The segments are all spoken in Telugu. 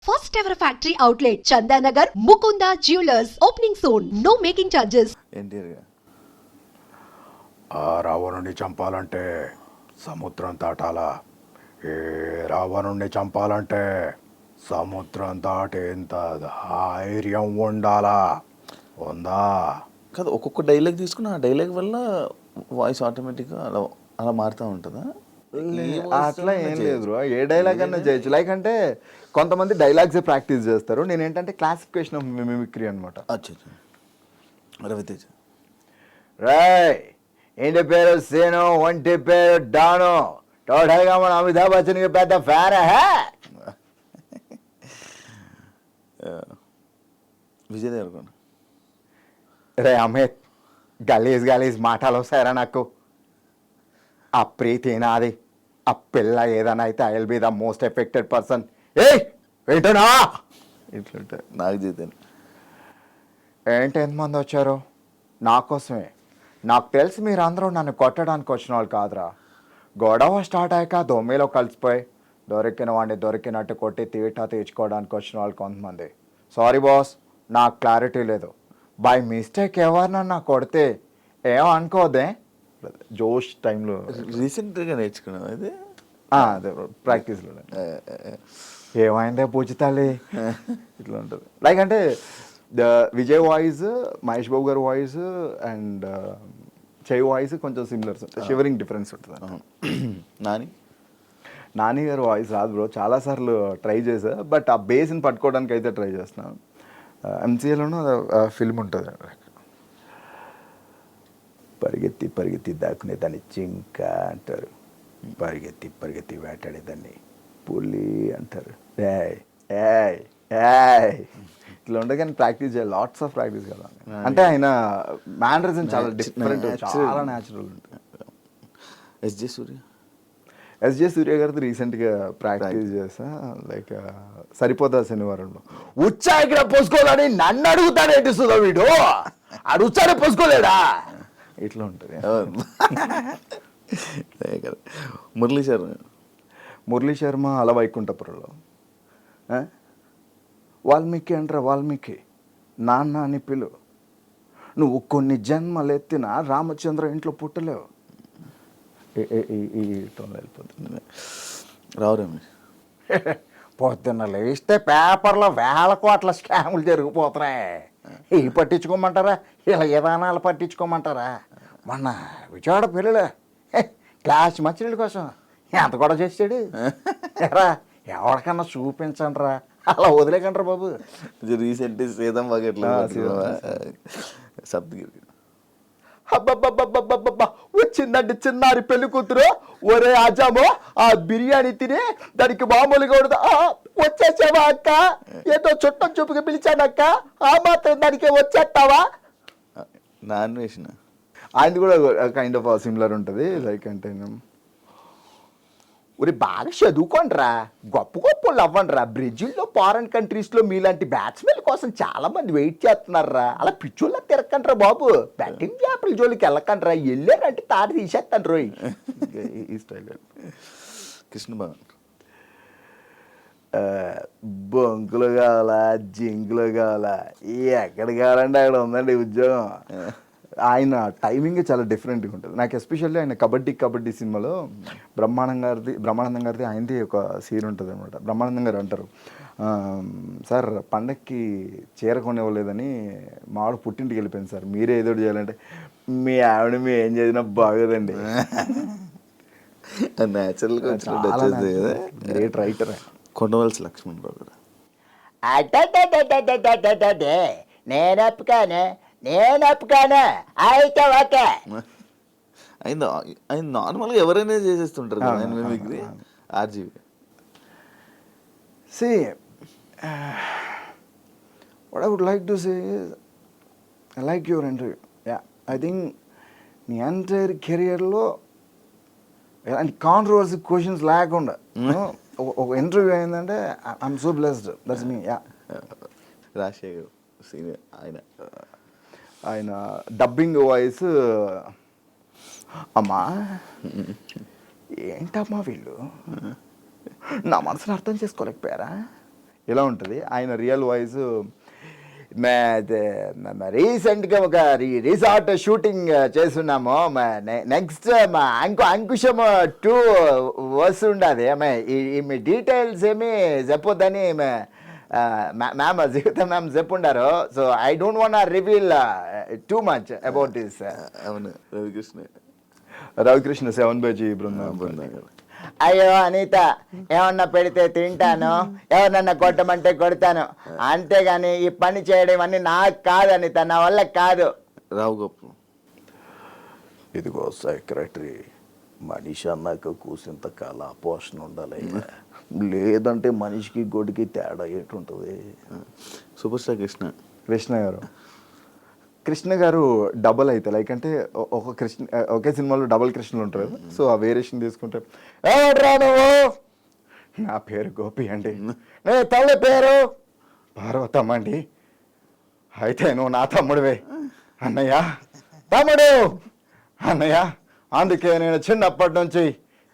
First ever factory outlet, Chandanagar, Mukunda Jewelers. Opening soon. No making charges. ఎన్టీఆర్గా ఆ రావణుడిని చంపాలంటే సముద్రం దాటాలా. ఏ రావణుడిని చంపాలంటే సముద్రం దాటేంత ధైర్యం ఉండాలా. ఉందా? కాదు, ఒక్కొక్క డైలాగ్ తీసుకుని ఆ డైలాగ్ వల్ల వాయిస్ ఆటోమేటిక్గా అలా అలా మారుతూ ఉంటుందా? అట్లా ఏం లేదు బ్రో, ఏ డైలాగ్ అన్నా చేయొచ్చు. లైక్ అంటే కొంతమంది డైలాగ్సే ప్రాక్టీస్ చేస్తారు, నేను ఏంటంటే క్లాసిఫికేషన్ ఆఫ్ మిమిక్రీ అనమాట. అచ్చా, రవితేజ. రాయ్ ఇంటి పేరు సేను, ఒంటి పేరు డాను, టోటల్గా మన అమితాబ్ బచ్చన్కి పెద్ద ఫ్యాన్. విజయ్ దేవరకొండ. రే అమిత్, గలీజ్ మాటలు వస్తాయరా నాకు. ఆ ప్రీతి నాది, ఆ పిల్ల ఏదైనా అయితే I will be the most affected person. ఏయ్ ఏంటనా ఇట్లుంటాయి నాకు జీతాను. ఏంటి ఎంతమంది వచ్చారు నా కోసమే? నాకు తెలిసి మీరు అందరూ నన్ను కొట్టడానికి వచ్చిన వాళ్ళు కాదురా. గొడవ స్టార్ట్ అయ్యాక దొమ్మిలో కలిసిపోయి దొరికిన వాడిని దొరికినట్టు కొట్టి తీర్చుకోవడానికి వచ్చిన వాళ్ళు కొంతమంది. సారీ బాస్, నాకు క్లారిటీ లేదు. బై మిస్టేక్ ఎవరినన్నా కొడితే ఏమనుకోదే. జోష్ టైంలో రీసెంట్గా నేర్చుకున్నాం అది. అదే ప్రాక్టీస్లో ఏమైందే పూజితాలి ఇట్లా ఉంటుంది. లైక్ అంటే విజయ్ వాయిస్, మహేష్ బాబు గారి వాయిస్ అండ్ చెయ్యి వాయిస్ కొంచెం సిమిలర్స్ ఉంటాయి, షివరింగ్ డిఫరెన్స్ ఉంటుంది. నాని గారి వాయిస్ రాదు బ్రో, చాలాసార్లు ట్రై చేసా, బట్ ఆ బేస్ని పట్టుకోవడానికి అయితే ట్రై చేస్తున్నాను. ఎంసీఏలోనూ ఫిల్మ్ ఉంటుంది, పరిగెత్తి దాక్కునే దాన్ని జింక అంటారు, పరిగెత్తి వేటాడేదాన్ని పులి అంటారు. ఇట్లా ఉండే కానీ ప్రాక్టీస్ చేయాలి, లాట్స్ ఆఫ్ ప్రాక్టీస్ కదా. అంటే ఆయన మ్యానరిజం చాలా డిఫరెంట్, చాలా న్యాచురల్ ఉంటుంది. ఎస్జే సూర్య గారితో రీసెంట్గా ప్రాక్టీస్ చేసా. లైక్ సరిపోతా శనివారంలో ఉచ్చాయికి పోసుకోవాలని నన్ను అడుగుతాడు ఏంటి సుధా వీడు, ఆడు ఉచ్చానే పోసుకోలేడా ఇట్లా ఉంటుంది. మురళీ శర్మ అలా వైకుంఠపురంలో వాల్మీకి అంటారా, వాల్మీకి నాన్న అని పిలు, నువ్వు కొన్ని జన్మలు ఎత్తిన రామచంద్ర ఇంట్లో పుట్టలేవు. ఈ టోన్లో వెళ్ళిపోతుంది. రావురేమి పొద్దున్న లేస్తే పేపర్లో వేల కోట్ల స్కాములు జరిగిపోతున్నాయి. ఇవి పట్టించుకోమంటారా, ఇలా విధానాలు పట్టించుకోమంటారా? మొన్న విజయవాడ పిల్లలు క్లాస్ మంచినీళ్ళ కోసం ఎంత కూడా చేసాడు ఎరా, ఎవరికన్నా చూపించండి రా, అలా వదిలేకంటారా బాబు. రీసెంట్ సీతం బకెట్లో సప్తగిరి అబ్బబ్బబ్బబ్బబ్బబ్బా, వచ్చిందండి చిన్నారి పెళ్లి కూతురు. ఒరే ఆజామో, ఆ బిర్యానీ తిని దానికి మామూలుగా ఉండదు. వచ్చేసావా అక్క, ఏదో చుట్టం చూపుగా పిలిచానక్క, ఆ మాత్రం దానికి వచ్చేస్తావా? నాన్ వేసిన ఆయనది కూడా కైండ్ ఆఫ్ సిమిలర్ ఉంటుంది. లైక్ అంటే ఒరే బాగా చదువుకోండిరా, గొప్ప వాళ్ళు అవ్వండిరా. బ్రెజిల్లో ఫారెన్ కంట్రీస్లో మీలాంటి బ్యాట్స్మెన్ కోసం చాలా మంది వెయిట్ చేస్తున్నారా. అలా పిచ్చోళ్ళ తిరగకండ్రా బాబు, బ్యాటింగ్ చేపల జోలికి వెళ్ళకండ్రా, వెళ్ళారంటే తాడు తీసేస్తాను రోయ్. ఈ స్టైల్ కృష్ణ భవన్. బొంకులు కావాలా, జింకులు కావాలా, ఎక్కడ కావాలంటే అక్కడ ఉందండి ఉద్యోగం. ఆయన టైమింగ్ చాలా డిఫరెంట్గా ఉంటుంది. నాకు ఎస్పెషల్లీ ఆయన కబడ్డీ సినిమాలో బ్రహ్మానందం గారిది ఆయనది ఒక సీన్ ఉంటుంది అనమాట. బ్రహ్మానందం గారు అంటారు, సార్ పండక్కి చీర కొనివ్వలేదని మావాడు పుట్టింటికి వెళ్ళిపోయింది సార్, మీరే ఏదో చేయాలంటే, మీ ఆవిడ మీ ఏం చేసినా బాగోదండి. న్యాచురల్గా గ్రేట్ రైటర్. కొండవలసి లక్ష్మణ్ రావు గారు. నేను ఒప్పుకాను అయితే ఓకే. ఆయన నార్మల్గా ఎవరైనా చేసేస్తుంటారు కదా ఆయన mimicry. RGV. See, what I would like to say is, I like your interview. Yeah, I think నీ ఎంటైర్ కెరియర్లో ఎలాంటి కాంట్రవర్సీ క్వశ్చన్స్ లేకుండా ఒక ఇంటర్వ్యూ అయిందంటే I'm so blessed. That's me. Yeah, Rajasekhar senior ఆయన డబ్బింగ్ వాయిస్. అమ్మా ఏంటమ్మా వీళ్ళు నా మనసును అర్థం చేసుకోలేకపోయారా? ఇలా ఉంటుంది. ఆయన రియల్ వాయిస్ రీసెంట్గా ఒక రిసార్ట్ షూటింగ్ చేస్తున్నాము. నెక్స్ట్ మా అంకుశం 2 వస్తుండది. మీ డీటెయిల్స్ ఏమి చెప్పొద్దని మ్యామ్ జీవిత మ్యామ్ చెప్పుండారు. So I don't want reveal too much about this. అవును, రవికృష్ణ 7 బృందం. అయ్యో అనిత, ఏమన్నా పెడితే తింటాను, ఎవరినన్నా కొట్టమంటే కొడతాను, అంతేగాని ఈ పని చేయడం అన్ని నాకు కాదు అనిత, నా వల్ల కాదు. రావు గొప్ప. ఇదిగో సెక్రటరీ, మనిషి అన్నాక కూసింత కాల పోషణ ఉండాలి, లేదంటే మనిషికి గొడికి తేడా ఏంటుంటుంది. సూపర్ స్టార్ కృష్ణ గారు డబల్ అయితే లైక్ అంటే ఒకే సినిమాలో డబల్ కృష్ణలు ఉంటారు కదా. సో ఆ వేరియేషన్ తీసుకుంటే, ఏమిట్రా నువ్వు? నా పేరు గోపి అండి. నీ తల్లి పేరు? పార్వతమ్మ అండి. అయితే నువ్వు నా తమ్ముడివే అన్నయ్య. తమ్ముడు అన్నయ్య, అందుకే నేను చిన్నప్పటి నుంచి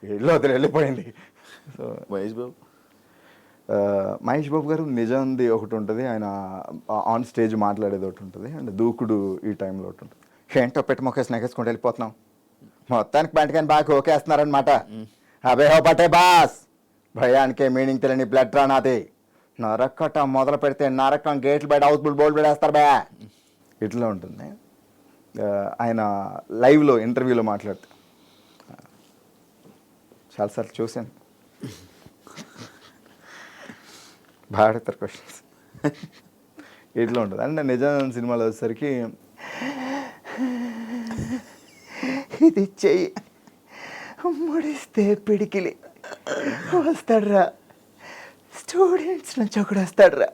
ఇల్లు వదిలి వెళ్ళిపోయింది. సో మహేష్ బాబు. మహేష్ బాబు గారు నిజంది ఒకటి ఉంటుంది, ఆయన ఆన్ స్టేజ్ మాట్లాడేది ఒకటి ఉంటుంది, అండ్ దూకుడు ఈ టైంలో ఒకటి ఉంటుంది. ఏంటో పెట్టి మొక్కేసి నెగేసుకుంటూ వెళ్ళిపోతున్నాం, మొత్తానికి బయటకని బాగా ఓకేస్తున్నారనమాట. అబే హో పటే బాస్, భయానికే మీనింగ్ తెలియని బ్లడ్ రానాది. నరకటం మొదలు పెడితే నరకం గేట్లు బయట హౌస్ఫుల్ బోల్డ్ పెడేస్తారు బే. ఇట్లా ఉంటుంది. ఆయన లైవ్లో ఇంటర్వ్యూలో మాట్లాడితే చాలాసార్లు చూశాను. బాగా అడుగుతారు క్వశ్చన్స్. ఇట్లా ఉంటుంది. అండ్ నిజం సినిమాలో వచ్చేసరికి ఇది చెయ్యి ముడిస్తే పిడికిలి వస్తాడ్రా, స్టూడెంట్స్ నుంచి ఒకడు వస్తాడ్రా,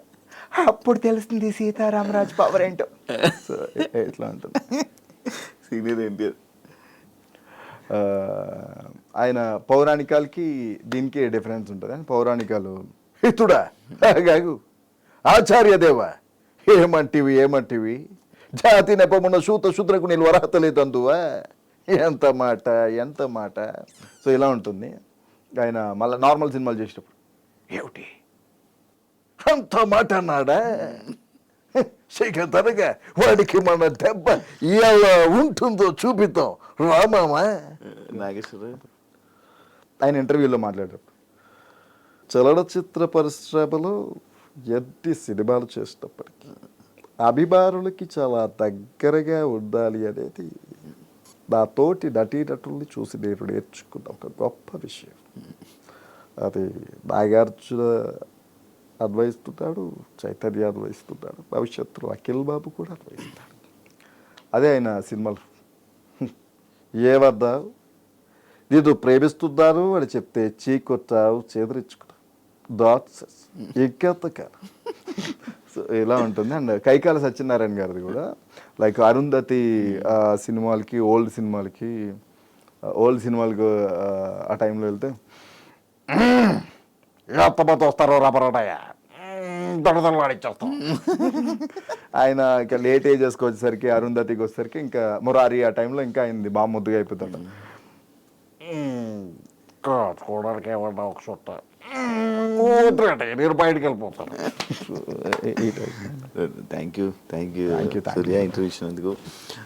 అప్పుడు తెలుస్తుంది సీతారామరాజు పవర్ ఏంటో. సో ఇట్లా ఉంటుంది. సీనియర్ ఎన్టీఆర్. ఆయన పౌరాణికాలకి దీనికి డిఫరెన్స్ ఉంటుంది. అని పౌరాణికాలు హితుడా గాగు ఆచార్యదేవ ఏమంటివి జాతి నెపమున్న శూత శూద్రకు నీళ్ళు వరహతలేదందువా, ఎంత మాట. సో ఇలా ఉంటుంది. ఆయన మళ్ళీ నార్మల్ సినిమాలు చేసేటప్పుడు ఏమిటి అంత మాట అన్నాడా, తనగా వాడికి మన దెబ్బ ఎలా ఉంటుందో చూపిద్దాం రామామా. నాగేశ్వర. ఆయన ఇంటర్వ్యూలో మాట్లాడేటప్పుడు చలనచిత్ర పరిశ్రమలో ఎన్ని సినిమాలు చేసేటప్పటికీ అభిమానులకి చాలా దగ్గరగా ఉండాలి అనేది నా తోటి నటీనటుల్ని చూసి నేను నేర్చుకున్న ఒక గొప్ప విషయం. అది నాగార్జున అన్వయిస్తున్నాడు, చైతన్య అన్వయిస్తున్నాడు, భవిష్యత్తులో అఖిల్ బాబు కూడా అన్వయిస్తాడు. అదే ఆయన సినిమాలు. ఏమన్నావు, నేను ప్రేమిస్తున్నాను అని చెప్తే చీకొట్టావు, చేదరించుకున్నావు, దాట్స్ ఇంకెంతకాలం. సో ఇలా ఉంటుంది. అండ్ కైకాల సత్యనారాయణ గారిది కూడా లైక్ అరుంధతి సినిమాలకి ఓల్డ్ సినిమాలకు ఆ టైంలో వెళ్తే ఎంతమంది వస్తారో రబరడయ్య దొడదలాడిచ్చేస్తాం. ఆయన ఇంకా లేట్ ఏజెస్కి వచ్చేసరికి అరుంధతికి వచ్చేసరికి ఇంకా మురారి ఆ టైంలో ఇంకా అయింది బాగా ముద్దుగా అయిపోతాడు. చూడడానికి ఏమన్నా ఒక చుట్ట నేను బయటకు వెళ్ళిపోతాను. థ్యాంక్ యూ సూర్య ఇంటర్వ్యూ ఇచ్చినందుకు.